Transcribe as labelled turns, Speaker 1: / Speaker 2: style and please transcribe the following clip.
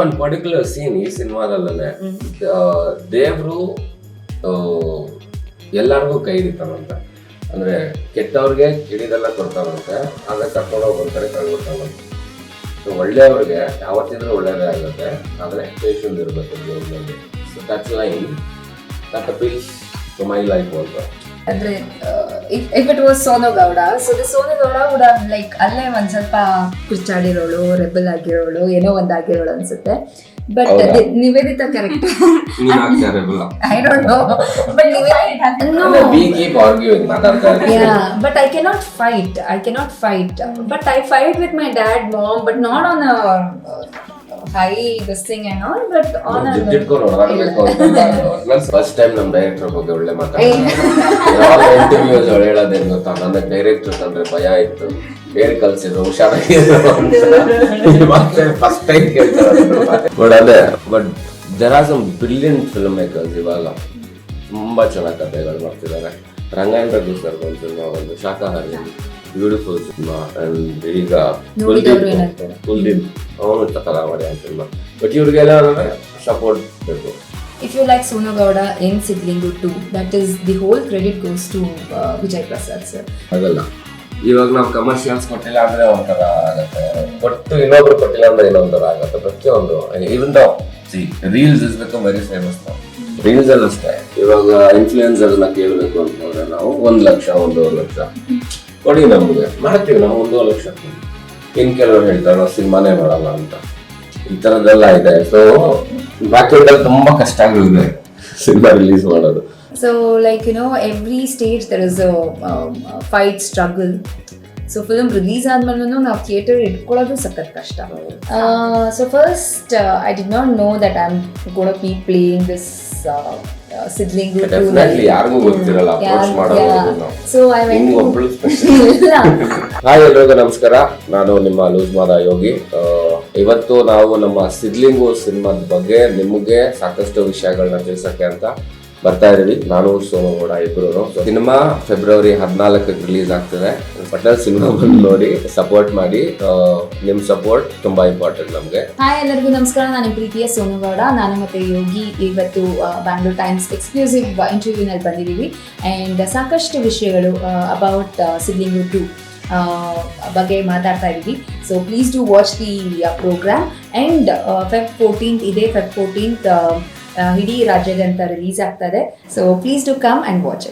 Speaker 1: ಒಂದು particular scene ಈ ಸಿನಿಮಾದಲ್ಲೇ ದೇವ್ರು ಎಲ್ಲರಿಗೂ ಕೈ ಹಿಡಿತಾನಂತೆ. ಅಂದ್ರೆ ಕೆಟ್ಟವ್ರಿಗೆ ಹಿಡಿದೆಲ್ಲ ಕೊಡ್ತಾನಂತೆ, ಆಗ ಕರ್ಕೊಂಡೋಗಿ ಬರ್ತಾರೆ ಕಳ್ಬಿಡ್ತಾನಂತೆ. ಒಳ್ಳೆಯವ್ರಿಗೆ ಯಾವತ್ತಿದ್ರೂ ಒಳ್ಳೇದೇ ಆಗುತ್ತೆ, ಆದ್ರೆ ಪೇಷನ್ಸ್ ಇರಬೇಕು ಜೀವನದಲ್ಲಿ. So that's line that appeals to my life also.
Speaker 2: ಅಂದ್ರೆ if it was Sonu Gowda, so the Sonu Gowda would have like ಅಲ್ಲೇ ಒಂದ್ ಸ್ವಲ್ಪ ಕಿರ್ಚಾಡಿರೋಳು, ರೆಬಲ್ ಆಗಿರೋಳು, ಏನೋ ಒಂದಾಗಿರೋಳು ಅನ್ಸುತ್ತೆ. But Nivedita character I don't know, but
Speaker 1: we keep arguing,
Speaker 2: yeah, but I cannot fight, but I fight with my dad, mom, but not on a high this thing and all, but on a
Speaker 1: first time ನಮ್ಮ director ಬಗ್ಗೆ ಒಳ್ಳೆ ಮಾತಾಡ್ತಾರೆ. Interviews ಹೇಳೋದೇನು ಗೊತ್ತಾ, ನನ್ನ director ಅಂದ್ರೆ ಭಯ ಇತ್ತು, ಹೇಳಿ ಕಲ್ಸಿದ್ರು ಹುಷಾರಾಗಿದ್ರು ಫಸ್ಟ್ ಟೈಮ್ ಕೇಳ್ತಾರೆ. ಬಟ್ ಅದೇ but there are some brilliant film makers ಇವಾಗ ತುಂಬಾ ಚೆನ್ನಾಗಿ ಕಥೆಗಳು ಮಾಡ್ತಿದ್ದಾರೆ. ರಂಗಾಯಣ ರಘು ಸರ್ ಒಂದು ಸಿನಿಮಾ, ಒಂದು ಶಾಕಾಹಾರಿ ಬ್ಯೂಟಿಫುಲ್ ಸಿನಿಮಾ, ಅಂಡ್ ಈಗ ಕುಲ್ದೀಪ್ ಅವನು ತಕಲ ಮಾಡಿ ಆ ಸಿನಿಮಾ. ಬಟ್ ಇವ್ರಿಗೆಲ್ಲ ಸಪೋರ್ಟ್ ಬೇಕು.
Speaker 2: If you like Sonu Gowda in Sidlingu 2, that is the whole credit goes to Vijay Prasad sir.
Speaker 1: ಆಗಲ್ಲ, ಇವಾಗ ನಾವು ಕಮರ್ಷಿಯಲ್ಸ್ ಕೊಟ್ಟಿಲ್ಲ ಅಂದ್ರೆ ಒಂಥರ ಆಗತ್ತೆ, ಕೊಟ್ಟು ಇನ್ನೊಬ್ರು ಕೊಟ್ಟಿಲ್ಲ ಅಂದ್ರೆ ಇನ್ನೊಂಥರ ಆಗತ್ತೆ. ಪ್ರತಿಯೊಂದು even reels is become very famous. Reels ಅಲ್ಲಿ ಅಷ್ಟೇ, ಇವಾಗ ಇನ್ಫ್ಲೂಯೆನ್ಸರ್ ನ ಕೇಳಬೇಕು ಅಂತಂದ್ರೆ ನಾವು 1 ಲಕ್ಷ 1.5 ಲಕ್ಷ ಕೊಡಿ, ನಮ್ಗೆ ಮಾಡ್ತೀವಿ ನಾವು 1.5 ಲಕ್ಷ. ಇನ್ ಕೆಲವರು ಹೇಳ್ತಾರೆ ನಾವು ಸಿನಿಮಾನೇ ಮಾಡಲ್ಲ ಅಂತ, ಈ ತರದೆಲ್ಲ ಇದೆ. ಸೊ ಬ್ಯಾಕ್ಗ್ರೌಂಡ್ ತುಂಬಾ ಕಷ್ಟಗಳಿದೆ ಸಿನಿಮಾ ರಿಲೀಸ್ ಮಾಡೋದು.
Speaker 2: So like every stage there is a fight, struggle. So film release ಆದ್ಮೇಲೆ ನಾವು ಥಿಯೇಟರ್ ಇಟ್ಕೊಳ್ಳೋದು ಸಖತ್ ಕಷ್ಟ. So first I did not know that I'm going to be playing this Sidlingu 2.
Speaker 1: Definitely ಯಾರಿಗೂ ಗೊತ್ತಿರಲ್ಲ approach ಮಾಡೋದು ನಾವು.
Speaker 2: So I went
Speaker 1: ಒಬ್ಬಳು ಸ್ಪೆಷಲ್. ಹಾಯ್ ಎಲ್ರಿಗೂ ನಮಸ್ಕಾರ, ನಾನು ನಿಮ್ಮ ಲೂಸ್ ಮಾದ ಯೋಗಿ. ಇವತ್ತು ನಾವು ನಮ್ಮ ಸಿದ್ಲಿಂಗು ಸಿನಿಮಾದ ಬಗ್ಗೆ ನಿಮಗೆ ಸಾಕಷ್ಟು ವಿಷಯಗಳನ್ನ ತಿಳಿಸಕ್ಕೆ ಅಂತ ಬರ್ತಾ ಇದೀವಿ. ನಾನು ಸೋನು ಗೌಡ ಇಬ್ರು. ಸಿನಿಮಾ ಫೆಬ್ರವರಿ 14ಕ್ಕೆ ರಿಲೀಸ್ ಆಗ್ತದೆ. ಪಟೇಲ್ ಸಿನಿಮಾ ಬಂದು ನೋಡಿ ಸಪೋರ್ಟ್ ಮಾಡಿ, ನಿಮ್ ಸಪೋರ್ಟ್ ತುಂಬಾ ಇಂಪಾರ್ಟೆಂಟ್ ನಮ್ಗೆ.
Speaker 2: ಹಾಯ್ ಎಲ್ಲರಿಗೂ ನಮಸ್ಕಾರ, ನಾನು ಪ್ರೀತಿಯ ಸೋನು ಗೌಡ. ನಾನು ಮತ್ತೆ ಯೋಗಿ ಇವತ್ತು ಬ್ಯಾಂಗ್ಳೂರ್ ಟೈಮ್ಸ್ ಎಕ್ಸ್ಕ್ಲೂಸಿವ್ ಇಂಟರ್ವ್ಯೂ ನಲ್ಲಿ ಬಂದಿದ್ದೀವಿ. ಅಂಡ್ ಸಾಕಷ್ಟು ವಿಷಯಗಳು ಅಬೌಟ್ ಸಿದ್ಲಿಂಗು 2 ಬಗ್ಗೆ ಮಾತಾಡ್ತಾ ಇದ್ದೀವಿ. So please do watch the programme. And Feb 14th ಇಡೀ ರಾಜ್ಯಾದ್ಯಂತ ರಿಲೀಸ್ ಆಗ್ತಾ ಇದೆ. So please do come and watch it.